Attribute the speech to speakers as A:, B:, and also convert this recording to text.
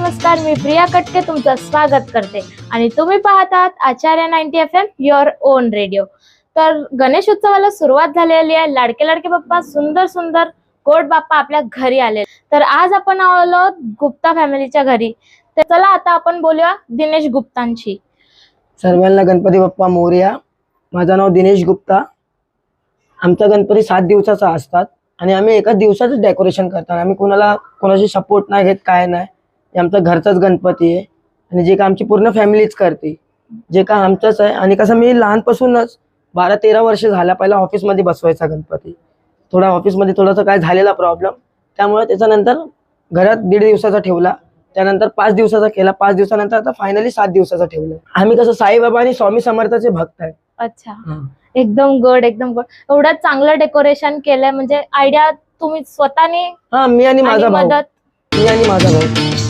A: नमस्कार, मी प्रिया कटके तुमचं स्वागत करते आणि तुम्ही पाहतात आचार्य 90 FM युअर ओन रेडिओ। तर गणेश उत्सवाला सुरुवात झालेली आहे। लाडके लाडके बाप्पा सुंदर सुंदर गोड बाप्पा आपल्या घरी आले। तर आज आपण आलो गुप्ता फॅमिलीच्या घरी। तर चला आता आपण बोलूया दिनेश गुप्तांशी।
B: सर्वांना गणपती बाप्पा मोरया। माझं नाव दिनेश गुप्ता। आमचा गणपती 7 दिवसाचा असतात आणि आम्ही एकाच दिवसाचं डेकोरेशन करतो। आम्ही कोणाची सपोर्ट नाही घेत, काय नाही। हे आमचा घरचाच गणपती आहे आणि जे का आमची पूर्ण फॅमिलीच करते, जे का आमचंच आहे। आणि कसं मी लहानपासूनच 12-13 वर्ष झाला पहिला ऑफिसमध्ये बसवायचा गणपती। ऑफिसमध्ये थोडासा काय झालेला प्रॉब्लेम, त्यामुळे त्याच्यानंतर घरात 1.5 दिवसाचा ठेवला, त्यानंतर 5 दिवसाचा केला, 5 दिवसानंतर आता फायनली 7 दिवसाचा ठेवला। आम्ही कसं साईबाबा आणि स्वामी समर्थाचे भक्त आहे।
A: अच्छा, एकदम गुड, एकदम गुड। एवढं चांगलं डेकोरेशन केलंय, म्हणजे आयडिया तुम्ही स्वतःने?
B: मी आणि माझा भाऊ।
A: मदत?
B: मी आणि माझा भाऊ।